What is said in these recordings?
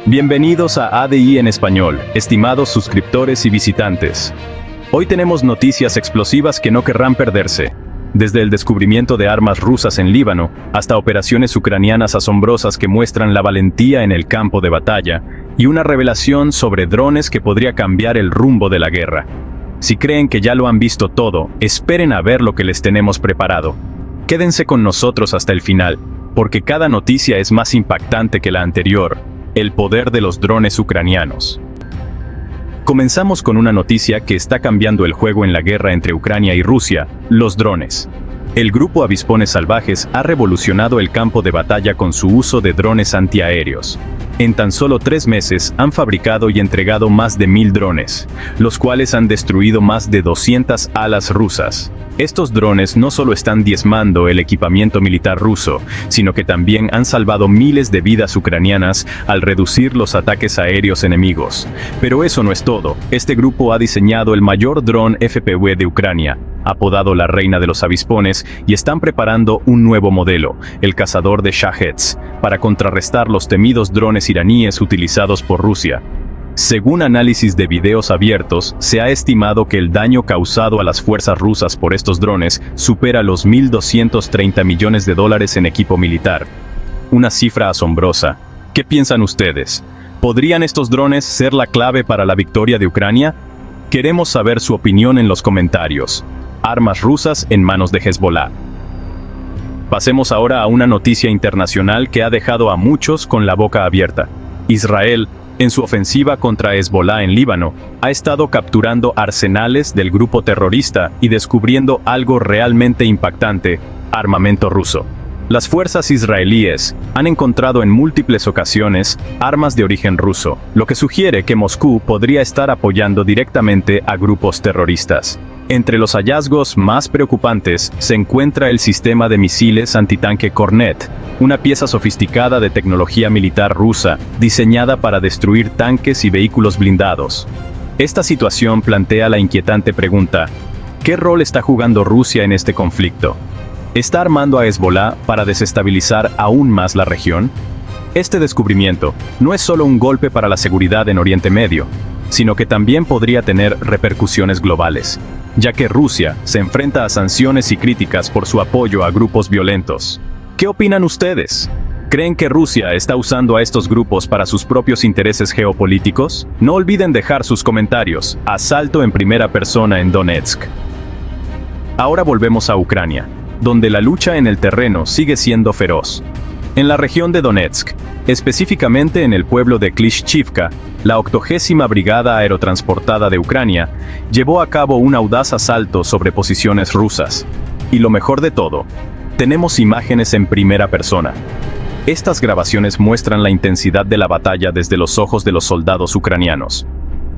Bienvenidos a ADI en español, estimados suscriptores y visitantes. Hoy tenemos noticias explosivas que no querrán perderse. Desde el descubrimiento de armas rusas en Líbano, hasta operaciones ucranianas asombrosas que muestran la valentía en el campo de batalla, y una revelación sobre drones que podría cambiar el rumbo de la guerra. Si creen que ya lo han visto todo, esperen a ver lo que les tenemos preparado. Quédense con nosotros hasta el final, porque cada noticia es más impactante que la anterior. El poder de los drones ucranianos. Comenzamos con una noticia que está cambiando el juego en la guerra entre Ucrania y Rusia: los drones. El grupo Avispones Salvajes ha revolucionado el campo de batalla con su uso de drones antiaéreos. En tan solo 3 meses han fabricado y entregado más de 1000 drones, los cuales han destruido más de 200 alas rusas. Estos drones no solo están diezmando el equipamiento militar ruso, sino que también han salvado miles de vidas ucranianas al reducir los ataques aéreos enemigos. Pero eso no es todo. Este grupo ha diseñado el mayor dron FPV de Ucrania, apodado la Reina de los Avispones, y están preparando un nuevo modelo, el cazador de Shaheds, para contrarrestar los temidos drones iraníes utilizados por Rusia. Según análisis de videos abiertos, se ha estimado que el daño causado a las fuerzas rusas por estos drones supera los $1.230 millones en equipo militar. Una cifra asombrosa. ¿Qué piensan ustedes? ¿Podrían estos drones ser la clave para la victoria de Ucrania? Queremos saber su opinión en los comentarios. Armas rusas en manos de Hezbollah. Pasemos ahora a una noticia internacional que ha dejado a muchos con la boca abierta. Israel, en su ofensiva contra Hezbollah en Líbano, ha estado capturando arsenales del grupo terrorista y descubriendo algo realmente impactante: armamento ruso. Las fuerzas israelíes han encontrado en múltiples ocasiones armas de origen ruso, lo que sugiere que Moscú podría estar apoyando directamente a grupos terroristas. Entre los hallazgos más preocupantes se encuentra el sistema de misiles antitanque Kornet, una pieza sofisticada de tecnología militar rusa, diseñada para destruir tanques y vehículos blindados. Esta situación plantea la inquietante pregunta: ¿qué rol está jugando Rusia en este conflicto? ¿Está armando a Hezbollah para desestabilizar aún más la región? Este descubrimiento no es solo un golpe para la seguridad en Oriente Medio, sino que también podría tener repercusiones globales, ya que Rusia se enfrenta a sanciones y críticas por su apoyo a grupos violentos. ¿Qué opinan ustedes? ¿Creen que Rusia está usando a estos grupos para sus propios intereses geopolíticos? No olviden dejar sus comentarios. Asalto en primera persona en Donetsk. Ahora volvemos a Ucrania, donde la lucha en el terreno sigue siendo feroz. En la región de Donetsk, específicamente en el pueblo de Klishchivka, la 80ª Brigada Aerotransportada de Ucrania llevó a cabo un audaz asalto sobre posiciones rusas. Y lo mejor de todo, tenemos imágenes en primera persona. Estas grabaciones muestran la intensidad de la batalla desde los ojos de los soldados ucranianos.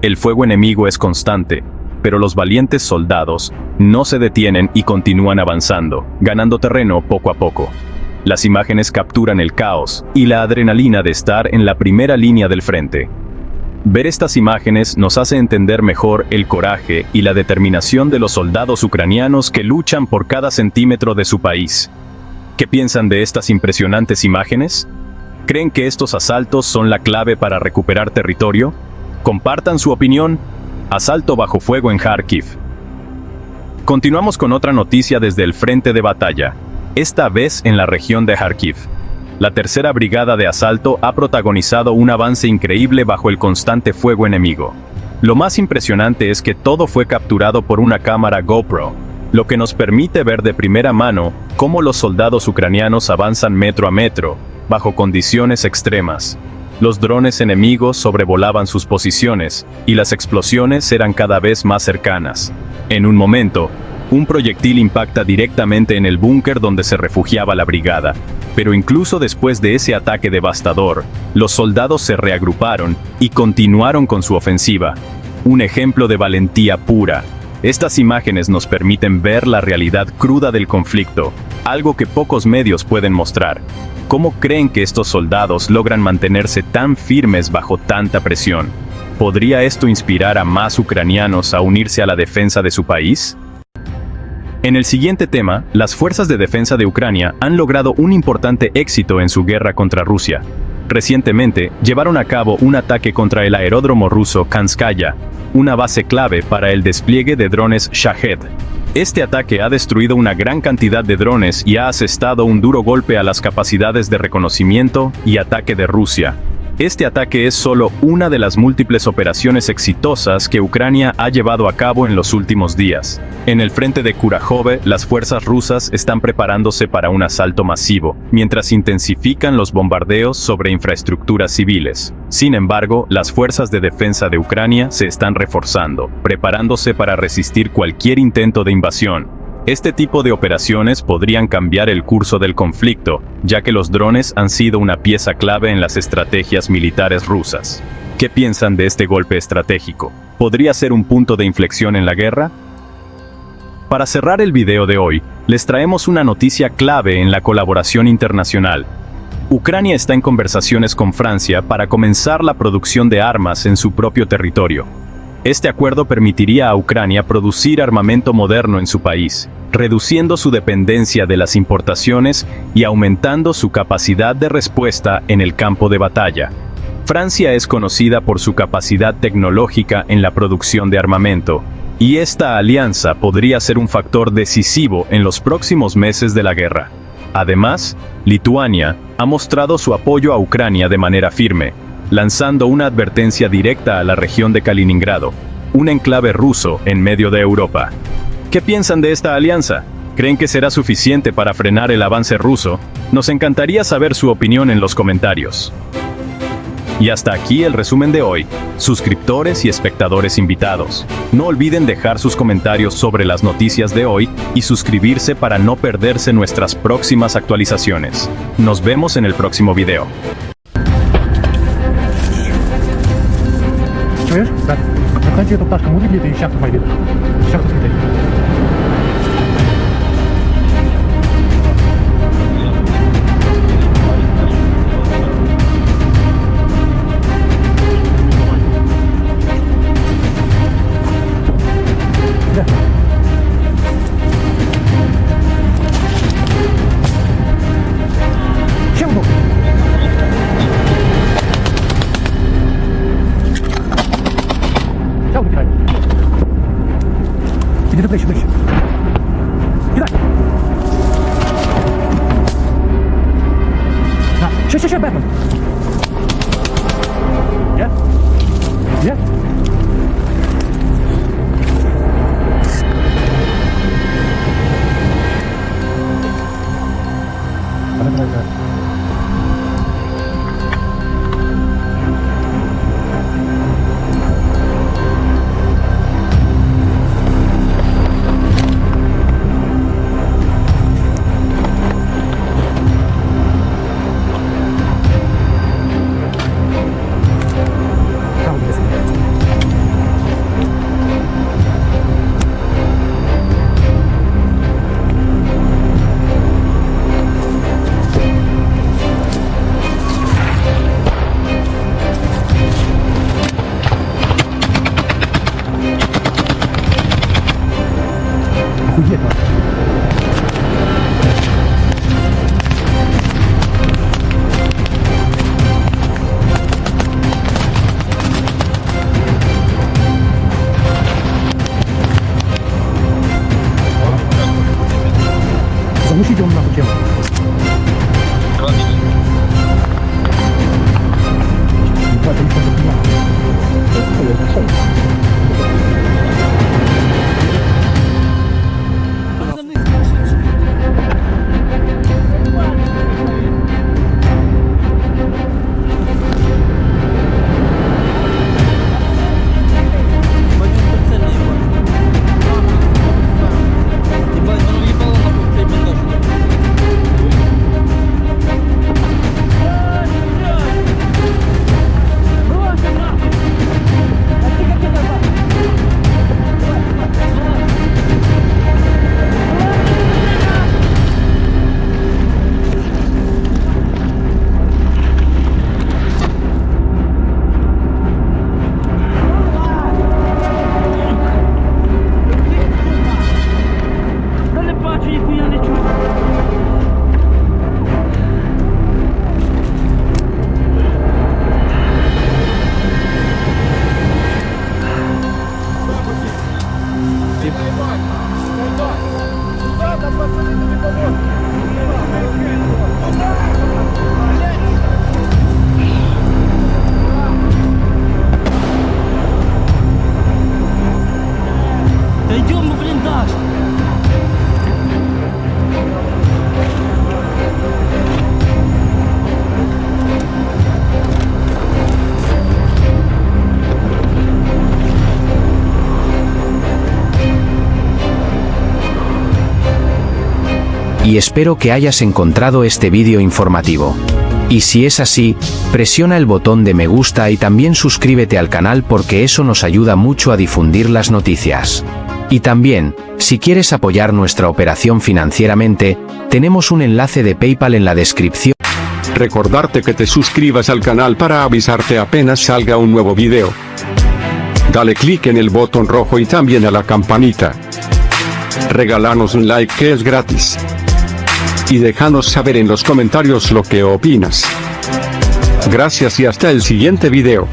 El fuego enemigo es constante, pero los valientes soldados no se detienen y continúan avanzando, ganando terreno poco a poco. Las imágenes capturan el caos y la adrenalina de estar en la primera línea del frente. Ver estas imágenes nos hace entender mejor el coraje y la determinación de los soldados ucranianos que luchan por cada centímetro de su país. ¿Qué piensan de estas impresionantes imágenes? ¿Creen que estos asaltos son la clave para recuperar territorio? Compartan su opinión. Asalto bajo fuego en Kharkiv. Continuamos con otra noticia desde el frente de batalla, esta vez en la región de Kharkiv. La tercera brigada de asalto ha protagonizado un avance increíble bajo el constante fuego enemigo. Lo más impresionante es que todo fue capturado por una cámara GoPro, lo que nos permite ver de primera mano cómo los soldados ucranianos avanzan metro a metro, bajo condiciones extremas. Los drones enemigos sobrevolaban sus posiciones, y las explosiones eran cada vez más cercanas. En un momento, un proyectil impacta directamente en el búnker donde se refugiaba la brigada. Pero incluso después de ese ataque devastador, los soldados se reagruparon y continuaron con su ofensiva. Un ejemplo de valentía pura. Estas imágenes nos permiten ver la realidad cruda del conflicto, algo que pocos medios pueden mostrar. ¿Cómo creen que estos soldados logran mantenerse tan firmes bajo tanta presión? ¿Podría esto inspirar a más ucranianos a unirse a la defensa de su país? En el siguiente tema, las fuerzas de defensa de Ucrania han logrado un importante éxito en su guerra contra Rusia. Recientemente, llevaron a cabo un ataque contra el aeródromo ruso Kanskaya, una base clave para el despliegue de drones Shahed. Este ataque ha destruido una gran cantidad de drones y ha asestado un duro golpe a las capacidades de reconocimiento y ataque de Rusia. Este ataque es solo una de las múltiples operaciones exitosas que Ucrania ha llevado a cabo en los últimos días. En el frente de Kurakhove, las fuerzas rusas están preparándose para un asalto masivo, mientras intensifican los bombardeos sobre infraestructuras civiles. Sin embargo, las fuerzas de defensa de Ucrania se están reforzando, preparándose para resistir cualquier intento de invasión. Este tipo de operaciones podrían cambiar el curso del conflicto, ya que los drones han sido una pieza clave en las estrategias militares rusas. ¿Qué piensan de este golpe estratégico? ¿Podría ser un punto de inflexión en la guerra? Para cerrar el video de hoy, les traemos una noticia clave en la colaboración internacional. Ucrania está en conversaciones con Francia para comenzar la producción de armas en su propio territorio. Este acuerdo permitiría a Ucrania producir armamento moderno en su país, reduciendo su dependencia de las importaciones y aumentando su capacidad de respuesta en el campo de batalla. Francia es conocida por su capacidad tecnológica en la producción de armamento, y esta alianza podría ser un factor decisivo en los próximos meses de la guerra. Además, Lituania ha mostrado su apoyo a Ucrania de manera firme, lanzando una advertencia directa a la región de Kaliningrado, un enclave ruso en medio de Europa. ¿Qué piensan de esta alianza? ¿Creen que será suficiente para frenar el avance ruso? Nos encantaría saber su opinión en los comentarios. Y hasta aquí el resumen de hoy. Suscriptores y espectadores invitados, no olviden dejar sus comentarios sobre las noticias de hoy y suscribirse para no perderse nuestras próximas actualizaciones. Nos vemos en el próximo video. Чуєш? Так. Заканчує то пташка буде літи і щас має літи. Щас літи. Ще вдох. Сяв до краю. Підійди ближче, ближче. Кидай. На. Ще, Бетмен. Є? Є? Давай. y espero que hayas encontrado este vídeo informativo. Y si es así, presiona el botón de me gusta y también suscríbete al canal porque eso nos ayuda mucho a difundir las noticias. Y también, si quieres apoyar nuestra operación financieramente, tenemos un enlace de PayPal en la descripción. Recordarte que te suscribas al canal para avisarte apenas salga un nuevo video. Dale clic en el botón rojo y también a la campanita. Regálanos un like que es gratis. Y déjanos saber en los comentarios lo que opinas. Gracias y hasta el siguiente video.